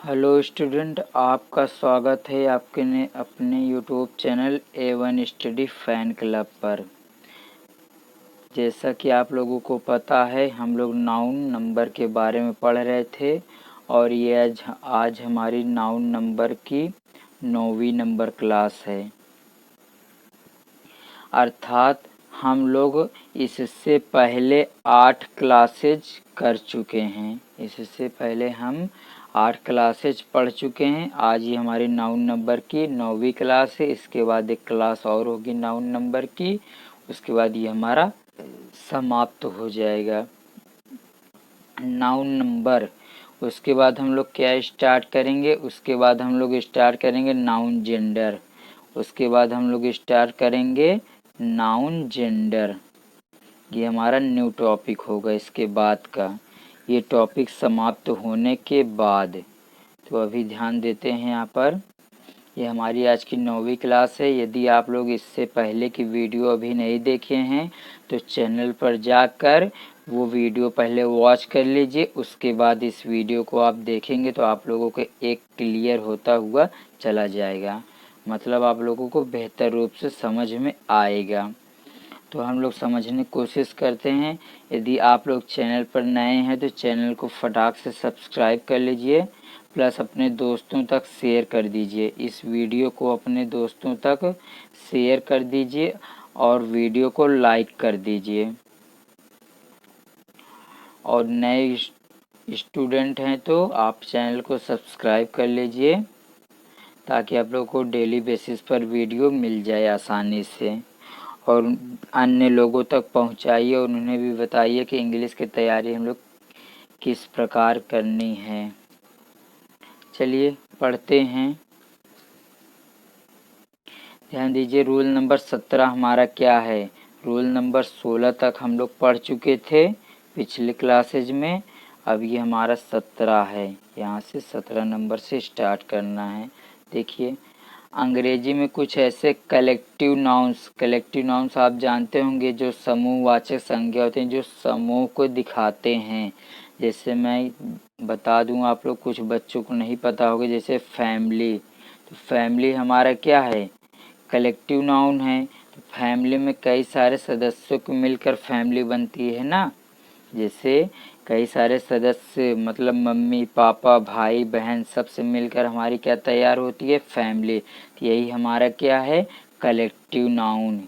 Hello student, आपका स्वागत है आपके ने अपने YouTube channel A1 study fan club पर। जैसा कि आप लोगों को पता है, हम लोग नाउन नंबर के बारे में पढ़ रहे थे और ये आज हमारी नाउन नंबर की 9वीं नंबर क्लास है। अर्थात हम लोग इससे पहले 8 क्लासेज कर चुके हैं। इससे पहले हम 8 क्लासेज पढ़ चुके हैं। आज ये हमारी नाउन नंबर की 9वीं क्लास है। इसके बाद एक क्लास और होगी नाउन नंबर की, उसके बाद ये हमारा समाप्त हो जाएगा नाउन नंबर। उसके बाद हम लोग क्या स्टार्ट करेंगे? उसके बाद हम लोग स्टार्ट करेंगे नाउन जेंडर। उसके बाद हम लोग स्टार्ट करेंगे नाउन जेंडर। ये हमारा न्यू टॉपिक होगा इसके बाद का। ये टॉपिक समाप्त होने के बाद, तो अभी ध्यान देते हैं यहाँ पर। ये हमारी आज की 9वीं क्लास है। यदि आप लोग इससे पहले की वीडियो अभी नहीं देखे हैं तो चैनल पर जाकर वो वीडियो पहले वॉच कर लीजिए। उसके बाद इस वीडियो को आप देखेंगे तो आप लोगों को एक क्लियर होता हुआ चला जाएगा, मतलब आप लोगों को बेहतर रूप से समझ में आएगा। तो हम लोग समझने की कोशिश करते हैं। यदि आप लोग चैनल पर नए हैं तो चैनल को फटाक से सब्सक्राइब कर लीजिए, प्लस अपने दोस्तों तक शेयर कर दीजिए। इस वीडियो को अपने दोस्तों तक शेयर कर दीजिए और वीडियो को लाइक कर दीजिए। और नए स्टूडेंट हैं तो आप चैनल को सब्सक्राइब कर लीजिए ताकि आप लोगों को डेली बेसिस पर वीडियो मिल जाए आसानी से। और अन्य लोगों तक पहुंचाइए और उन्हें भी बताइए कि इंग्लिश की तैयारी हम लोग किस प्रकार करनी है। चलिए पढ़ते हैं। ध्यान दीजिए, रूल नंबर 17 हमारा क्या है? रूल नंबर 16 तक हम लोग पढ़ चुके थे पिछले क्लासेज में। अब ये हमारा 17 है। यहाँ से 17 नंबर से स्टार्ट करना है। देखिए, अंग्रेजी में कुछ ऐसे कलेक्टिव नाउन्स आप जानते होंगे, जो समूहवाचक संज्ञा होते हैं, जो समूह को दिखाते हैं। जैसे मैं बता दूं, आप लोग कुछ बच्चों को नहीं पता होगा, जैसे फैमिली। तो फैमिली हमारा क्या है? कलेक्टिव नाउन है। तो फैमिली में कई सारे सदस्यों को मिलकर फैमिली बनती है ना। जैसे कई सारे सदस्य, मतलब मम्मी पापा भाई बहन, सबसे मिलकर हमारी क्या तैयार होती है? फैमिली। तो यही हमारा क्या है? Collective noun.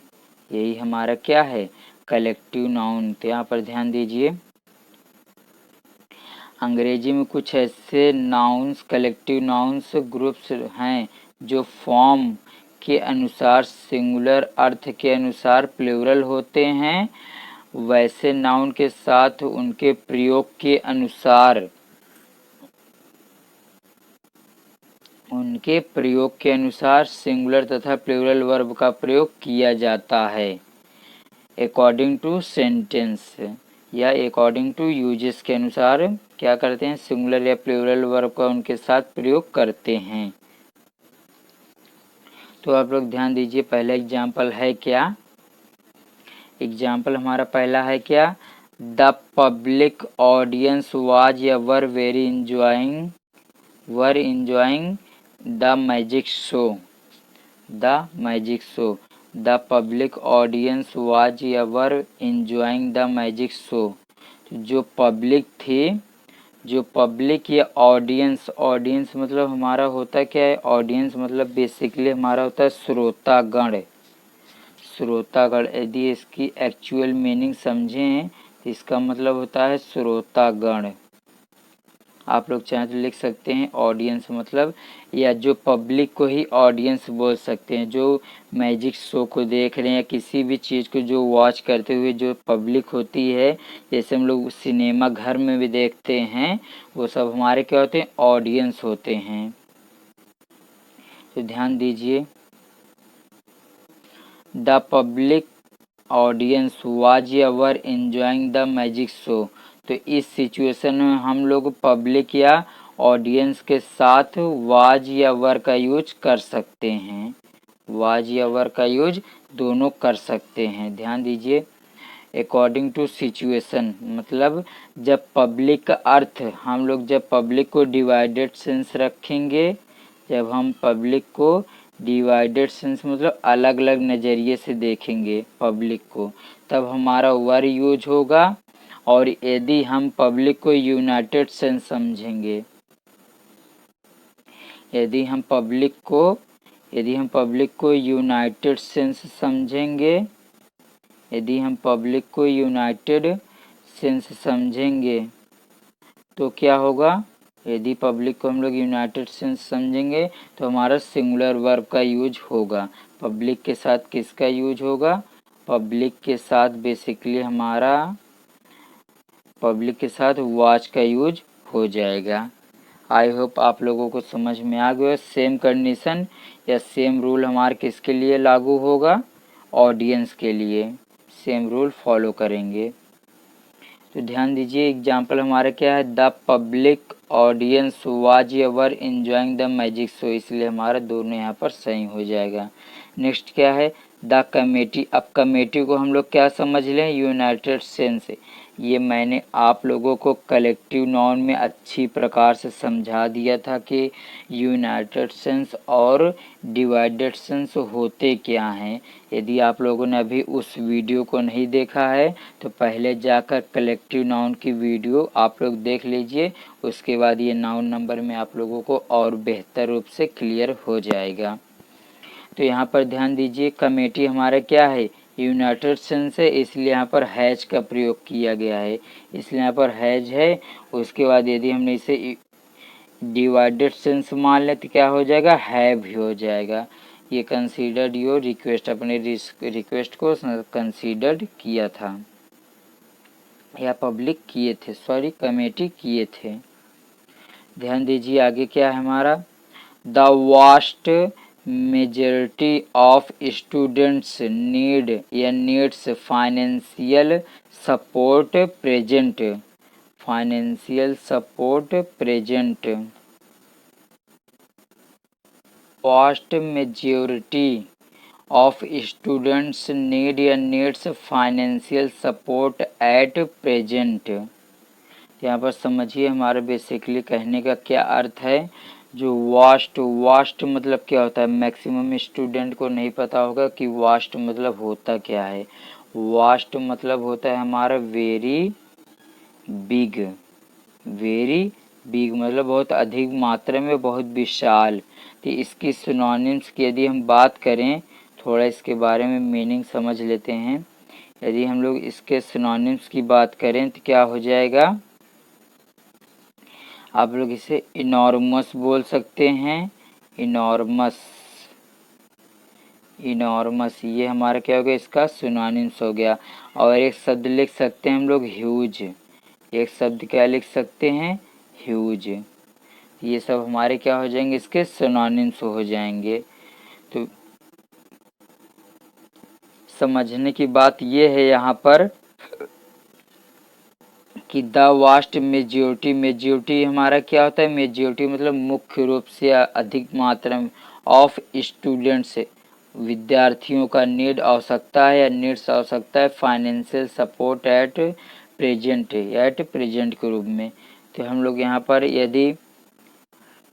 यही हमारा क्या है? Collective noun. तो यहाँ पर ध्यान दीजिए, अंग्रेजी में कुछ ऐसे नाउन्स, कलेक्टिव नाउन्स ग्रुप्स हैं जो फॉर्म के अनुसार सिंगुलर, अर्थ के अनुसार प्लूरल होते हैं। वैसे नाउन के साथ उनके प्रयोग के अनुसार सिंगुलर तथा प्लूरल वर्ब का प्रयोग किया जाता है, अकॉर्डिंग टू सेंटेंस या अकॉर्डिंग टू यूजेस के अनुसार क्या करते हैं? सिंगुलर या प्लूरल वर्ब का उनके साथ प्रयोग करते हैं। तो आप लोग ध्यान दीजिए, पहला एग्जाम्पल है क्या? एग्जाम्पल हमारा पहला है क्या? The public audience was ever very enjoying the magic show. The magic show. The public audience was ever enjoying the magic show. जो पब्लिक थी, जो पब्लिक या ऑडियंस मतलब हमारा होता क्या है? ऑडियंस मतलब बेसिकली हमारा होता है श्रोतागण। श्रोतागण, यदि इसकी एक्चुअल मीनिंग समझें तो इसका मतलब होता है श्रोतागण। आप लोग चाहें तो लिख सकते हैं ऑडियंस मतलब, या जो पब्लिक को ही ऑडियंस बोल सकते हैं। जो मैजिक शो को देख रहे हैं या किसी भी चीज़ को जो वॉच करते हुए जो पब्लिक होती है, जैसे हम लोग सिनेमा घर में भी देखते हैं, वो सब हमारे क्या होते हैं? ऑडियंस होते हैं। तो ध्यान दीजिए, the public audience was ever enjoying the magic show. तो इस सिचुएशन में हम लोग पब्लिक या ऑडियंस के साथ वाज या वर का यूज कर सकते हैं। वाज या वर का यूज दोनों कर सकते हैं। ध्यान दीजिए, अकॉर्डिंग टू सिचुएशन, मतलब जब पब्लिक का अर्थ हम लोग जब पब्लिक को डिवाइडेड सेंस रखेंगे, जब हम पब्लिक को डिवाइडेड सेंस मतलब अलग अलग नज़रिए से देखेंगे पब्लिक को, तब हमारा वर यूज होगा। और यदि हम पब्लिक को यूनाइटेड सेंस समझेंगे, यदि हम पब्लिक को यूनाइटेड सेंस समझेंगे, यदि हम पब्लिक को यूनाइटेड सेंस समझेंगे तो क्या होगा? यदि पब्लिक को हम लोग यूनाइटेड सेंस समझेंगे तो हमारा सिंगुलर वर्ब का यूज होगा। पब्लिक के साथ किसका यूज होगा? पब्लिक के साथ बेसिकली हमारा पब्लिक के साथ वॉच का यूज हो जाएगा। आई होप आप लोगों को समझ में आ गया। सेम कंडीशन या सेम रूल हमारे किसके लिए लागू होगा? ऑडियंस के लिए सेम रूल फॉलो करेंगे। तो ध्यान दीजिए, एग्जाम्पल हमारा क्या है? The public audience was ever enjoying the magic show, इसलिए हमारा दोनों यहाँ पर सही हो जाएगा। नेक्स्ट क्या है? The committee. अब कमेटी को हम लोग क्या समझ लें? United sense. ये मैंने आप लोगों को कलेक्टिव नाउन में अच्छी प्रकार से समझा दिया था कि यूनाइटेड सेंस और डिवाइडेड सेंस होते क्या हैं। यदि आप लोगों ने अभी उस वीडियो को नहीं देखा है तो पहले जाकर कलेक्टिव नाउन की वीडियो आप लोग देख लीजिए, उसके बाद ये नाउन नंबर में आप लोगों को और बेहतर रूप से क्लियर हो जाएगा। तो यहाँ पर ध्यान दीजिए, कमेटी हमारा क्या है? यूनाइटेड सेंस है, इसलिए यहाँ पर हैज का प्रयोग किया गया है, इसलिए यहाँ पर हैज है। उसके बाद यदि हमने इसे डिवाइडेड सेंस मान लें तो क्या हो जाएगा? हैव भी हो जाएगा। ये कंसीडर्ड योर रिक्वेस्ट, अपने रिक्वेस्ट को कंसीडर्ड किया था या पब्लिक किए थे, सॉरी कमेटी किए थे। ध्यान दीजिए आगे क्या है हमारा? The vast majority of students need या needs financial support present, financial support present. Vast majority of students need या needs financial support at present. यहाँ पर समझिए हमारे बेसिकली कहने का क्या अर्थ है। जो वास्ट मतलब क्या होता है? मैक्सिमम स्टूडेंट को नहीं पता होगा कि वास्ट मतलब होता क्या है। वास्ट मतलब होता है हमारा वेरी बिग, वेरी बिग मतलब बहुत अधिक मात्रा में, बहुत विशाल। तो इसकी सिनोनिम्स की यदि हम बात करें, थोड़ा इसके बारे में मीनिंग समझ लेते हैं। यदि हम लोग इसके सिनोनिम्स की बात करें तो क्या हो जाएगा? आप लोग इसे इनॉर्मस बोल सकते हैं, इनॉर्मस, इनॉर्मस ये हमारा क्या हो गया? इसका सिनोनिम्स हो गया। और एक शब्द लिख सकते हैं हम लोग ह्यूज, एक शब्द क्या लिख सकते हैं? ह्यूज। ये सब हमारे क्या हो जाएंगे? इसके सिनोनिम्स हो जाएंगे। तो समझने की बात ये है यहाँ पर कि द वास्ट मेजॉरिटी, मेजॉरिटी हमारा क्या होता है? मेजॉरिटी मतलब मुख्य रूप से अधिक मात्रा में, ऑफ स्टूडेंट्स विद्यार्थियों का नीड आवश्यकता है या नीड्स आवश्यकता है financial support at present, at present के रूप में। तो हम लोग यहाँ पर यदि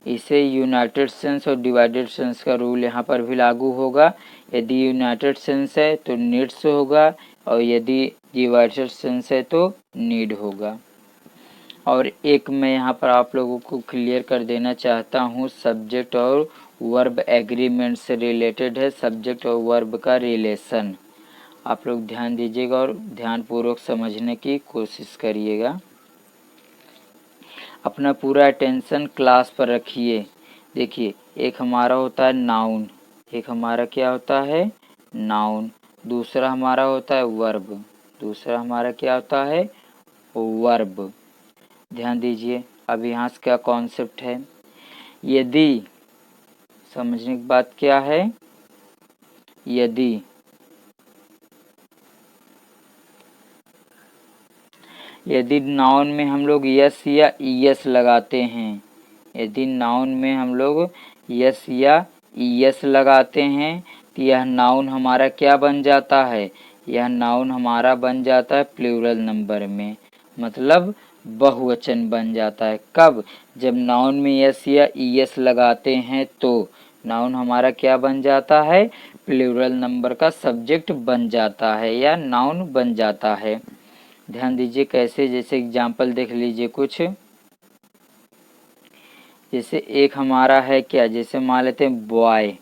इसे यूनाइटेड सेंस और डिवाइडेड सेंस का रूल यहाँ पर भी लागू होगा। यदि यूनाइटेड सेंस है तो नीड्स होगा और यदि डिवाइडेड सेंस है तो नीड होगा। और एक मैं यहाँ पर आप लोगों को क्लियर कर देना चाहता हूँ, सब्जेक्ट और वर्ब एग्रीमेंट से रिलेटेड है, सब्जेक्ट और वर्ब का रिलेशन। आप लोग ध्यान दीजिएगा और ध्यानपूर्वक समझने की कोशिश करिएगा। अपना पूरा अटेंशन क्लास पर रखिए। देखिए, एक हमारा होता है नाउन, एक हमारा क्या होता है? नाउन। दूसरा हमारा होता है वर्ब, दूसरा हमारा क्या होता है? वर्ब। ध्यान दीजिए, अब यहाँ से क्या कॉन्सेप्ट है? यदि, समझने की बात क्या है? यदि नाउन में हम लोग यस या ईएस लगाते हैं, यदि नाउन में हम लोग यस या ईएस लगाते हैं तो यह नाउन हमारा क्या बन जाता है? यह नाउन हमारा बन जाता है प्लूरल नंबर में, मतलब बहुवचन बन जाता है। कब? जब नाउन में यस या ईएस लगाते हैं तो नाउन हमारा क्या बन जाता है? प्लूरल नंबर का सब्जेक्ट बन जाता है या नाउन बन जाता है। ध्यान दीजिए कैसे, जैसे एग्जाम्पल देख लीजिए कुछ। जैसे एक हमारा है क्या, जैसे मान लेते हैं बॉय।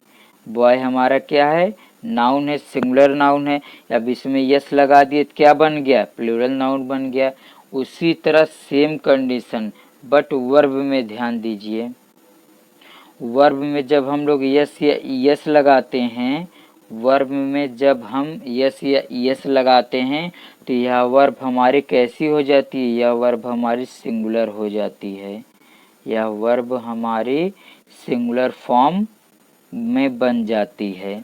बॉय हमारा क्या है? नाउन है, सिंगुलर नाउन है। अब इसमें यस लगा दिए तो क्या बन गया? प्लूरल नाउन बन गया। उसी तरह सेम कंडीशन बट वर्ब में ध्यान दीजिए। वर्ब में जब हम लोग यस या ईएस लगाते हैं, वर्ब में जब हम यस या ईएस लगाते हैं तो यह वर्ब हमारी कैसी हो जाती है? यह वर्ब हमारी सिंगुलर हो जाती है। यह वर्ब हमारी सिंगुलर फॉर्म में बन जाती है।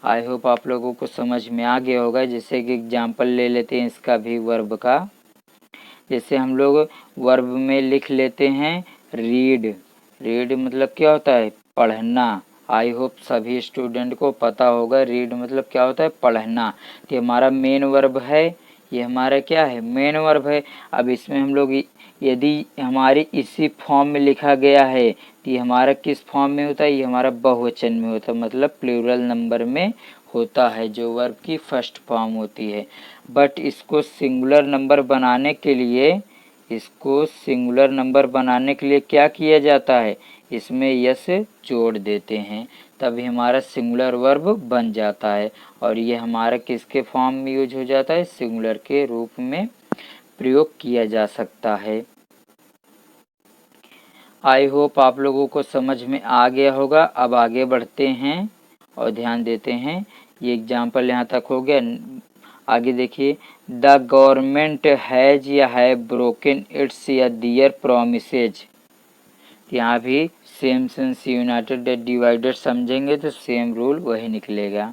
आई होप आप लोगों को समझ में आ गया होगा। जैसे कि एग्जाम्पल ले लेते हैं इसका भी वर्ब का। जैसे हम लोग वर्ब में लिख लेते हैं रीड। रीड मतलब क्या होता है? पढ़ना। आई होप सभी स्टूडेंट को पता होगा रीड मतलब क्या होता है? पढ़ना। तो हमारा मेन वर्ब है, ये हमारा क्या है? मेन वर्ब है। अब इसमें हम लोग यदि हमारी इसी फॉर्म में लिखा गया है तो ये हमारा किस फॉर्म में होता है? ये हमारा बहुवचन में होता है, मतलब प्लूरल नंबर में होता है, जो वर्ब की फर्स्ट फॉर्म होती है। बट इसको सिंगुलर नंबर बनाने के लिए, इसको सिंगुलर नंबर बनाने के लिए क्या किया जाता है? इसमें यस जोड़ देते हैं, तभी हमारा सिंगुलर वर्ब बन जाता है। और ये हमारा किसके फॉर्म में यूज हो जाता है? सिंगुलर के रूप में प्रयोग किया जा सकता है। आई होप आप लोगों को समझ में आ गया होगा। अब आगे बढ़ते हैं और ध्यान देते हैं। ये एग्जाम्पल यहाँ तक हो गया। आगे देखिए, द गवर्नमेंट हैज या हैव ब्रोकन इट्स या दियर प्रोमिसेज। यहाँ भी सेम सेंस यूनाइटेड डिवाइडेड समझेंगे तो सेम रूल वही निकलेगा।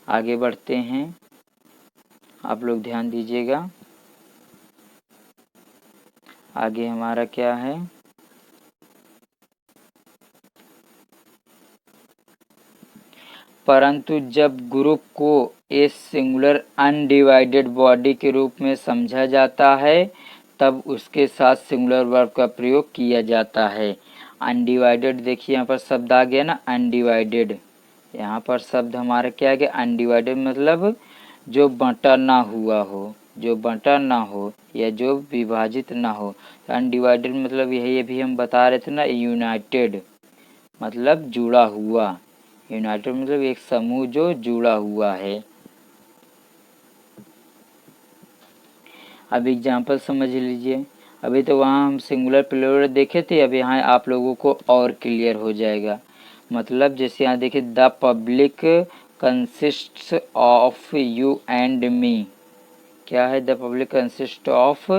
आगे बढ़ते हैं, आप लोग ध्यान दीजिएगा। आगे हमारा क्या है? परंतु जब ग्रुप को एक सिंगुलर अनडिवाइडेड बॉडी के रूप में समझा जाता है तब उसके साथ सिंगुलर वर्ब का प्रयोग किया जाता है। अनडिवाइडेड देखिए यहाँ पर शब्द आ गया ना, अनडिवाइडेड। यहाँ पर शब्द हमारा क्या आ गया? अनडिवाइडेड मतलब जो बंटा ना हुआ हो, जो बंटा ना हो या जो विभाजित ना हो। अनडिवाइडेड मतलब यही अभी हम बता रहे थे ना, यूनाइटेड मतलब जुड़ा हुआ। यूनाइटेड मतलब एक समूह जो जुड़ा हुआ है। अब एग्जाम्पल समझ लीजिए। अभी तो वहाँ हम सिंगुलर प्लूरल देखे थे, अब यहाँ आप लोगों को और क्लियर हो जाएगा। मतलब जैसे यहाँ देखिए, the public consists of you and me. क्या है? The public consist of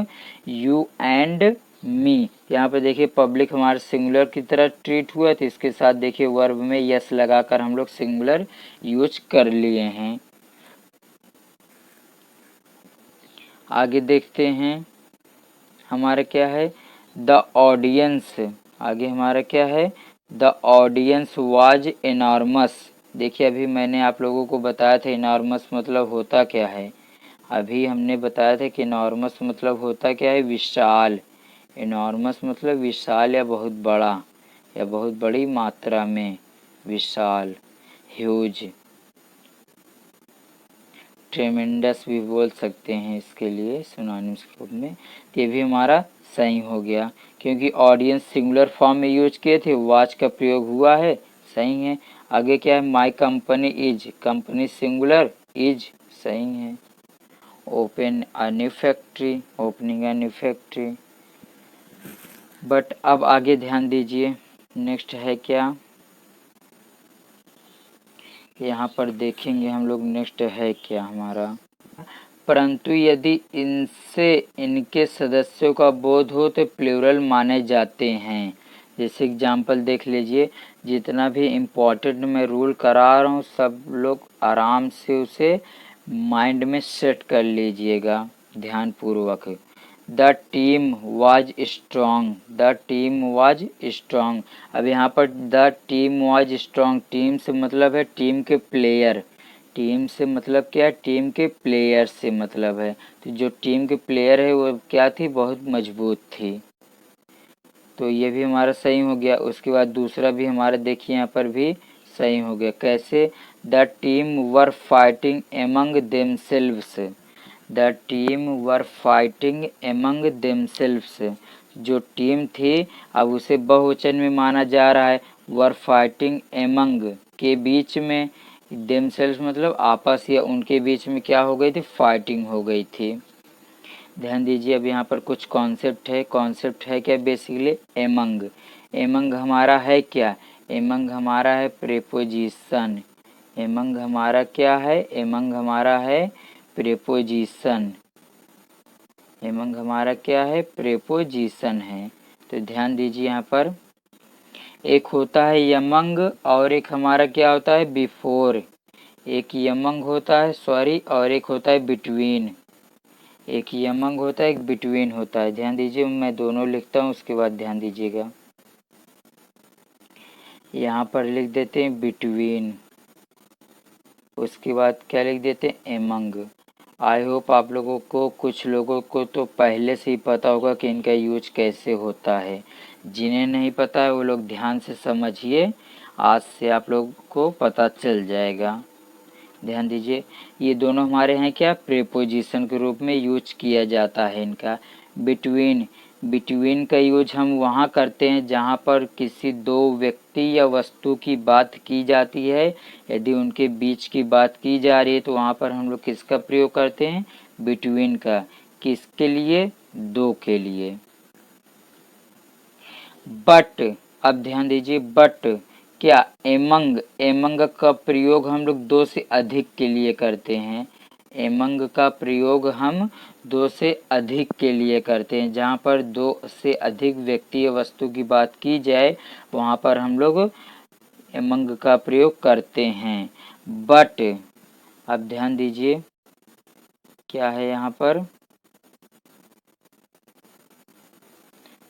you and me. यहाँ पे देखिए पब्लिक हमारे सिंगुलर की तरह ट्रीट हुआ, तो इसके साथ देखिए वर्ब में यस लगाकर हम लोग सिंगुलर यूज कर लिए हैं। आगे देखते हैं, हमारा क्या है? The audience. आगे हमारा क्या है? The audience was enormous. देखिए अभी मैंने आप लोगों को बताया था एनॉर्मस मतलब होता क्या है। अभी हमने बताया था कि एनॉर्मस मतलब होता क्या है? विशाल। एनॉर्मस मतलब विशाल या बहुत बड़ा या बहुत बड़ी मात्रा में। विशाल, ह्यूज, ट्रेमेंडस भी बोल सकते हैं इसके लिए सिनोनिम्स के रूप में। तो ये भी हमारा सही हो गया क्योंकि ऑडियंस सिंगुलर फॉर्म में यूज किए थे, वाच का प्रयोग हुआ है, सही है। आगे क्या है? My company is, company singular, is सही है। Open a new factory, opening a new factory. But अब आगे ध्यान दीजिए, नेक्स्ट है क्या? यहाँ पर देखेंगे हम लोग नेक्स्ट है क्या हमारा। परंतु यदि इनसे इनके सदस्यों का बोध हो तो प्लूरल माने जाते हैं। जैसे एग्जाम्पल देख लीजिए, जितना भी इम्पोर्टेंट मैं रूल करा रहा हूँ सब लोग आराम से उसे माइंड में सेट कर लीजिएगा ध्यानपूर्वक। The team was strong, the team was strong. अब यहाँ पर the team was strong, team से मतलब है टीम के प्लेयर। टीम से मतलब क्या, टीम के प्लेयर से मतलब है। तो जो टीम के प्लेयर है वो क्या थी, बहुत मजबूत थी। तो ये भी हमारा सही हो गया। उसके बाद दूसरा भी हमारा देखिए यहाँ पर भी सही हो गया। कैसे, the team were fighting among themselves, the team were fighting among themselves, जो टीम थी अब उसे बहुवचन में माना जा रहा है। वर फाइटिंग एमंग के बीच में, देमसेल्व्स मतलब आपस या उनके बीच में क्या हो गई थी, फाइटिंग हो गई थी। ध्यान दीजिए अब यहाँ पर कुछ कॉन्सेप्ट है। कॉन्सेप्ट है क्या, बेसिकली एमंग। एमंग हमारा है क्या, एमंग हमारा है प्रेपोजिशन। एमंग हमारा क्या है, एमंग हमारा है प्रेपोजिशन। एमंग हमारा क्या है, प्रेपोजिशन है। तो ध्यान दीजिए यहाँ पर एक होता है यमंग और एक हमारा क्या होता है, बिफोर। एक यमंग होता है सॉरी, और एक होता है बिटवीन। एक यमंग होता है, एक बिटवीन होता है। ध्यान दीजिए मैं दोनों लिखता हूँ, उसके बाद ध्यान दीजिएगा। यहाँ पर लिख देते हैं बिटवीन, उसके बाद क्या लिख देते हैं, एमंग। आई होप आप लोगों को, कुछ लोगों को तो पहले से ही पता होगा कि इनका यूज कैसे होता है। जिन्हें नहीं पता है वो लोग ध्यान से समझिए, आज से आप लोगों को पता चल जाएगा। ध्यान दीजिए ये दोनों हमारे हैं क्या, प्रीपोजिशन के रूप में यूज किया जाता है इनका। बिटवीन, बिटवीन का यूज हम वहाँ करते हैं जहाँ पर किसी दो व्यक्ति या वस्तु की बात की जाती है। यदि उनके बीच की बात की जा रही है तो वहाँ पर हम लोग किसका प्रयोग करते हैं, बिटवीन का। किसके लिए, दो के लिए। बट, अब ध्यान दीजिए बट क्या, एमंग, एमंग का प्रयोग हम लोग दो से अधिक के लिए करते हैं। एमंग का प्रयोग हम दो से अधिक के लिए करते हैं। जहाँ पर दो से अधिक व्यक्ति या वस्तु की बात की जाए वहाँ पर हम लोग एमंग का प्रयोग करते हैं। बट, अब ध्यान दीजिए क्या है यहाँ पर,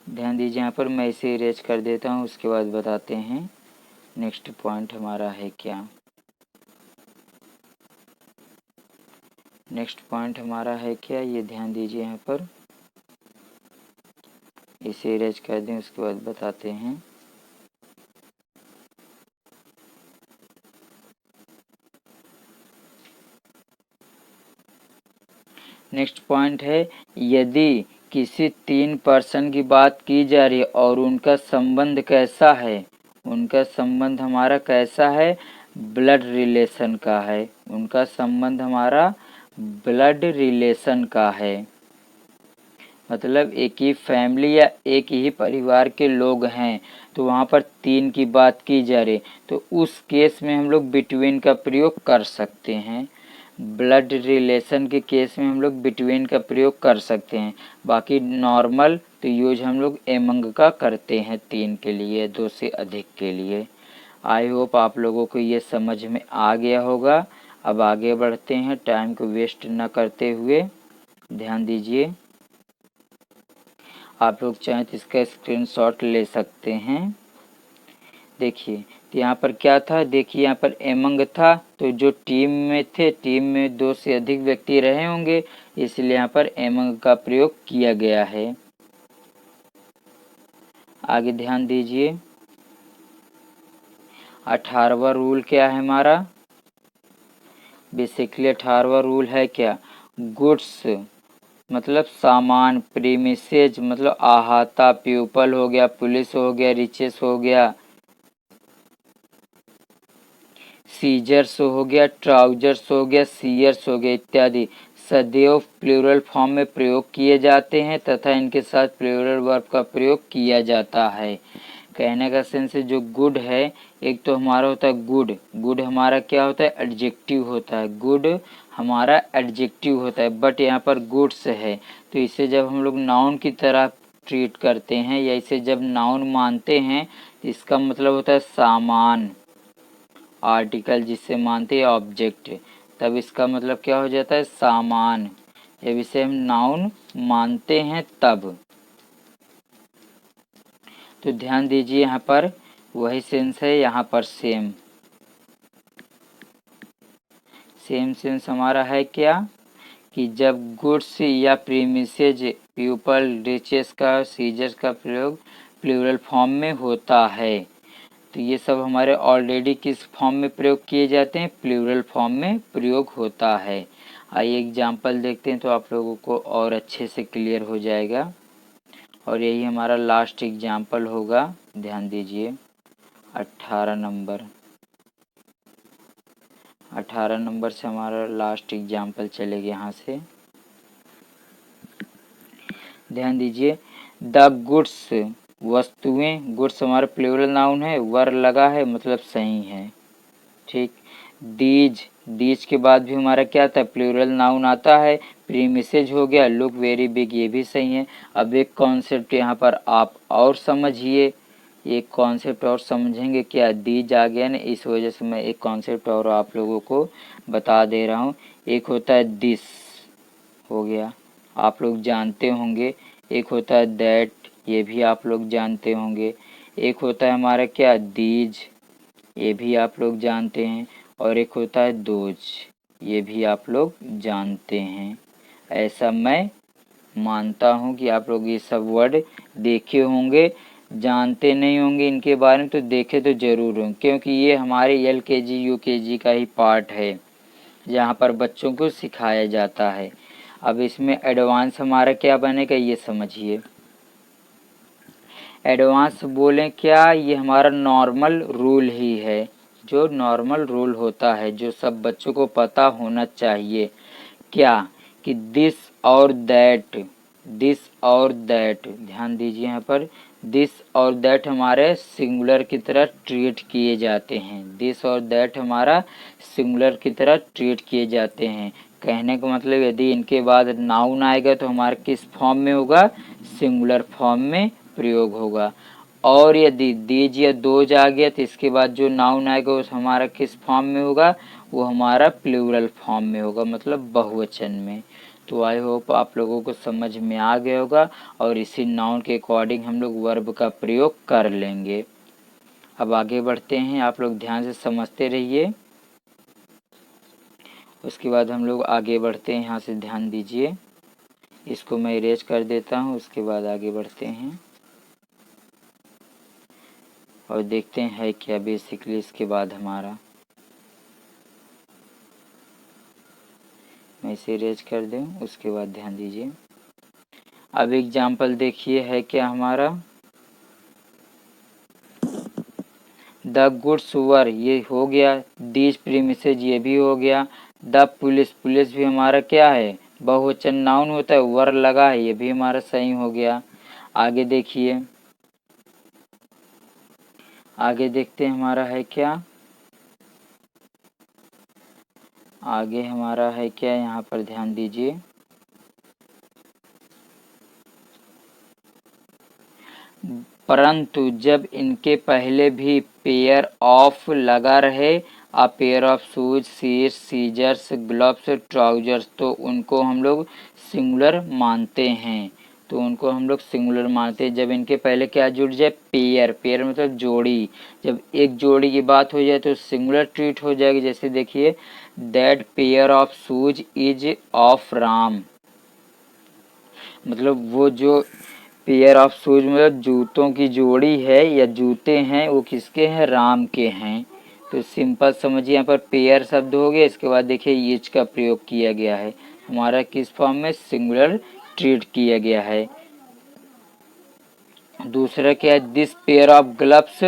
ध्यान दीजिए यहाँ पर मैं इसे इरेज कर देता हूँ, उसके बाद बताते हैं नेक्स्ट पॉइंट हमारा है क्या। नेक्स्ट पॉइंट हमारा है क्या, ये ध्यान दीजिए यहाँ पर, इसे इरेज कर दें उसके बाद बताते हैं। नेक्स्ट पॉइंट है, यदि किसी तीन पर्सन की बात की जा रही है और उनका संबंध कैसा है, उनका संबंध हमारा कैसा है, ब्लड रिलेशन का है। उनका संबंध हमारा ब्लड रिलेशन का है, मतलब एक ही फैमिली या एक ही परिवार के लोग हैं। तो वहाँ पर तीन की बात की जा रही, तो उस केस में हम लोग बिटवीन का प्रयोग कर सकते हैं। ब्लड रिलेशन के केस में हम लोग बिटवीन का प्रयोग कर सकते हैं। बाकी नॉर्मल तो यूज हम लोग एमंग का करते हैं तीन के लिए, दो से अधिक के लिए। आई होप आप लोगों को ये समझ में आ गया होगा। अब आगे बढ़ते हैं टाइम को वेस्ट न करते हुए। ध्यान दीजिए आप लोग चाहें तो इसका स्क्रीनशॉट ले सकते हैं। देखिए तो यहाँ पर क्या था, देखिए यहाँ पर एमंग था, तो जो टीम में थे, टीम में दो से अधिक व्यक्ति रहे होंगे, इसलिए यहाँ पर एमंग का प्रयोग किया गया है। आगे ध्यान दीजिए 18वां रूल क्या है हमारा, बेसिकली 18वां रूल है क्या, गुड्स मतलब सामान, प्रीमिसेज मतलब अहाता, प्यूपल हो गया, पुलिस हो गया, रिचेस हो गया, सीजर्स हो गया, ट्राउजर्स हो गया, सीयर्स हो गया इत्यादि सदैव प्लूरल फॉर्म में प्रयोग किए जाते हैं तथा इनके साथ प्लूरल वर्ब का प्रयोग किया जाता है। कहने का सेंस है जो गुड है, एक तो हमारा होता है गुड, गुड हमारा क्या होता है, एडजेक्टिव होता है, गुड हमारा एडजेक्टिव होता है, बट यहाँ पर गुड्स है तो इसे जब हम लोग नाउन की तरह ट्रीट करते हैं या इसे जब नाउन मानते हैं तो इसका मतलब होता है सामान, आर्टिकल जिससे मानते हैं ऑब्जेक्ट, तब इसका मतलब क्या हो जाता है, सामान। जब इसे हम नाउन मानते हैं तब। तो ध्यान दीजिए यहाँ पर वही सेंस है, यहाँ पर सेम सेम सेंस हमारा है क्या कि जब गुड्स या प्रीमिसेज प्यूपल रिचेस का सीजर्स का प्रयोग प्लूरल फॉर्म में होता है। तो ये सब हमारे ऑलरेडी किस फॉर्म में प्रयोग किए जाते हैं, प्लूरल फॉर्म में प्रयोग होता है। आइए एग्जाम्पल देखते हैं तो आप लोगों को और अच्छे से क्लियर हो जाएगा। और यही हमारा लास्ट एग्जाम्पल होगा, ध्यान दीजिए 18 नंबर। 18 नंबर से हमारा लास्ट एग्जाम्पल चलेगा यहाँ से, ध्यान दीजिए। द गुड्स वस्तुएं, गुड्स हमारा प्लूरल नाउन है, वर लगा है मतलब सही है, ठीक। दीज के बाद भी हमारा क्या था, प्लूरल नाउन आता है। प्रीमिसेज हो गया, लुक वेरी बिग, ये भी सही है। अब एक कॉन्सेप्ट यहाँ पर आप और समझिए, एक कॉन्सेप्ट और समझेंगे क्या, दीज आ गया ना, इस वजह से मैं एक कॉन्सेप्ट और आप लोगों को बता दे रहा हूँ। एक होता है दिस, हो गया, आप लोग जानते होंगे। एक होता है दैट, ये भी आप लोग जानते होंगे। एक होता है हमारा क्या, दीज, ये भी आप लोग जानते हैं। और एक होता है दोज, ये भी आप लोग जानते हैं। ऐसा मैं मानता हूँ कि आप लोग ये सब वर्ड देखे होंगे, जानते नहीं होंगे इनके बारे में तो देखे तो ज़रूर होंगे, क्योंकि ये हमारे LKG UKG का ही पार्ट है जहाँ पर बच्चों को सिखाया जाता है। अब इसमें एडवांस हमारा क्या बनेगा ये समझिए। एडवांस बोलें क्या, ये हमारा नॉर्मल रूल ही है, जो नॉर्मल रूल होता है, जो सब बच्चों को पता होना चाहिए। क्या कि दिस और दैट, दिस और दैट, ध्यान दीजिए यहाँ पर, दिस और दैट हमारे सिंगुलर की तरह ट्रीट किए जाते हैं। दिस और दैट हमारा सिंगुलर की तरह ट्रीट किए जाते हैं। कहने का मतलब यदि इनके बाद नाउन आएगा तो हमारा किस फॉर्म में होगा, सिंगुलर फॉर्म में प्रयोग होगा। और यदि दीज या दोज आ गया तो इसके बाद जो नाउन आएगा वो हमारा किस फॉर्म में होगा, वो हमारा प्लूरल फॉर्म में होगा, मतलब बहुवचन में। तो आई होप आप लोगों को समझ में आ गया होगा और इसी नाउन के अकॉर्डिंग हम लोग वर्ब का प्रयोग कर लेंगे। अब आगे बढ़ते हैं, आप लोग ध्यान से समझते रहिए, उसके बाद हम लोग आगे बढ़ते हैं। यहाँ से ध्यान दीजिए, इसको मैं इरेज कर देता हूँ, उसके बाद आगे बढ़ते हैं और देखते हैं है क्या बेसिकली इसके बाद हमारा। मैं इसे इरेज कर दूं, उसके बाद ध्यान दीजिए। अब एग्जाम्पल देखिए है क्या हमारा, द गुड्स वर, ये हो गया। दीज प्रीमिसेज, ये भी हो गया। द पुलिस, पुलिस भी हमारा क्या है, बहुवचन नाउन होता है, वर लगा है, ये भी हमारा सही हो गया। आगे देखिए, आगे देखते हैं हमारा है क्या, आगे हमारा है क्या, यहाँ पर ध्यान दीजिए। परंतु जब इनके पहले भी पेयर ऑफ लगा रहे, a pair of shoes, scissors, gloves, trousers, तो उनको हम लोग सिंगुलर मानते हैं। तो उनको हम लोग सिंगुलर मानते हैं जब इनके पहले क्या जुड़ जाए, पेयर, पेयर मतलब जोड़ी। जब एक जोड़ी की बात हो जाए तो सिंगुलर ट्रीट हो जाएगी। जैसे देखिए, that pair of shoes is of Ram, मतलब वो जो पेयर ऑफ शूज मतलब जूतों की जोड़ी है या जूते हैं, वो किसके हैं, राम के हैं। तो सिंपल समझिए, यहाँ पर पेयर शब्द हो गया, इसके बाद देखिए इज का प्रयोग किया गया है, हमारा किस फॉर्म में, सिंगुलर ट्रीट किया गया है। दूसरा क्या है, this pair of gloves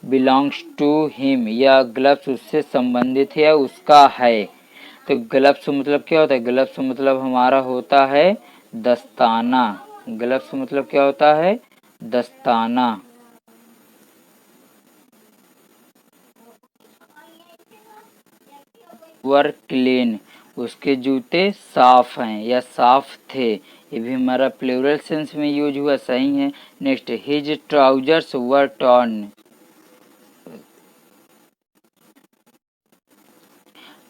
belongs to him, या ग्लव्स उससे संबंधित है या उसका है। तो ग्लव्स मतलब क्या होता है, ग्लव्स मतलब हमारा होता है दस्ताना। ग्लव्स मतलब क्या होता है, दस्ताना। वर क्लीन, उसके जूते साफ हैं या साफ थे, ये भी हमारा प्लूरल सेंस में यूज हुआ, सही है। नेक्स्ट, हिज ट्राउजर्स वर टॉर्न,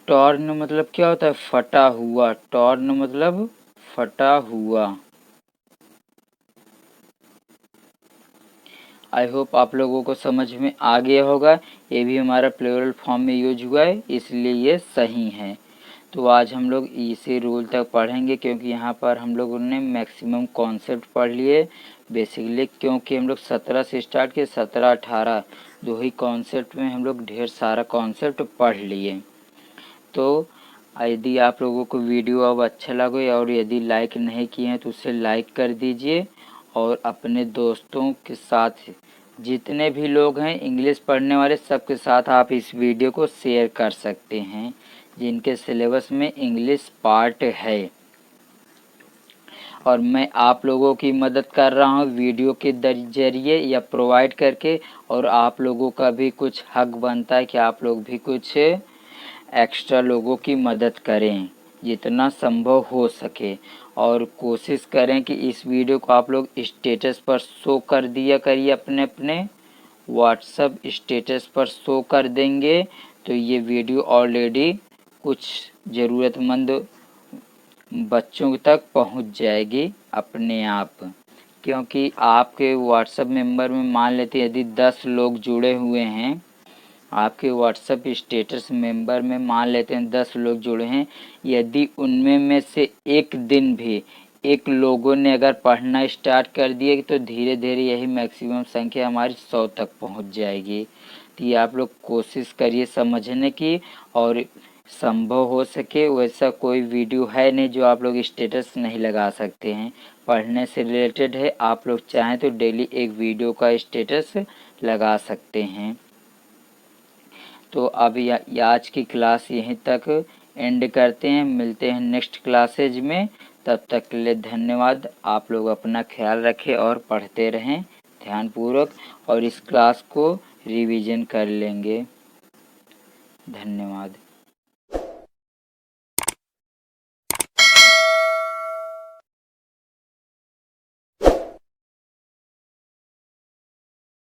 टॉर्न मतलब क्या होता है, फटा हुआ। टॉर्न मतलब फटा हुआ। आई होप आप लोगों को समझ में आ गया होगा, ये भी हमारा प्लूरल फॉर्म में यूज हुआ है, इसलिए ये सही है। तो आज हम लोग इसी रूल तक पढ़ेंगे, क्योंकि यहाँ पर हम लोगों ने मैक्सिमम कॉन्सेप्ट पढ़ लिए बेसिकली, क्योंकि हम लोग 17 से स्टार्ट किए, 17 18 दो ही कॉन्सेप्ट में हम लोग ढेर सारा कॉन्सेप्ट पढ़ लिए। तो यदि आप लोगों को वीडियो अब अच्छा लगे और यदि लाइक नहीं किए हैं तो उसे लाइक कर दीजिए, और अपने दोस्तों के साथ जितने भी लोग हैं इंग्लिश पढ़ने वाले सबके साथ आप इस वीडियो को शेयर कर सकते हैं जिनके सिलेबस में इंग्लिश पार्ट है। और मैं आप लोगों की मदद कर रहा हूँ वीडियो के जरिए या प्रोवाइड करके, और आप लोगों का भी कुछ हक बनता है कि आप लोग भी कुछ एक्स्ट्रा लोगों की मदद करें जितना संभव हो सके, और कोशिश करें कि इस वीडियो को आप लोग स्टेटस पर शो कर दिया करिए, अपने अपने व्हाट्सएप स्टेटस पर शो कर देंगे तो ये वीडियो ऑलरेडी कुछ ज़रूरतमंद बच्चों तक पहुंच जाएगी अपने आप। क्योंकि आपके व्हाट्सएप मेंबर में मान लेते यदि 10 लोग जुड़े हुए हैं, आपके व्हाट्सएप स्टेटस मेंबर में मान लेते हैं 10 लोग जुड़े हैं, यदि उनमें में से एक दिन भी एक लोगों ने अगर पढ़ना स्टार्ट कर दिए तो धीरे धीरे यही मैक्सिमम संख्या हमारी 100 तक पहुंच जाएगी। तो ये आप लोग कोशिश करिए समझने की, और संभव हो सके वैसा कोई वीडियो है नहीं जो आप लोग स्टेटस नहीं लगा सकते हैं, पढ़ने से रिलेटेड है। आप लोग चाहें तो डेली एक वीडियो का स्टेटस लगा सकते हैं। तो अब आज की क्लास यहीं तक एंड करते हैं, मिलते हैं नेक्स्ट क्लासेज में। तब तक के लिए धन्यवाद। आप लोग अपना ख्याल रखें और पढ़ते रहें ध्यानपूर्वक, और इस क्लास को रिवीजन कर लेंगे। धन्यवाद।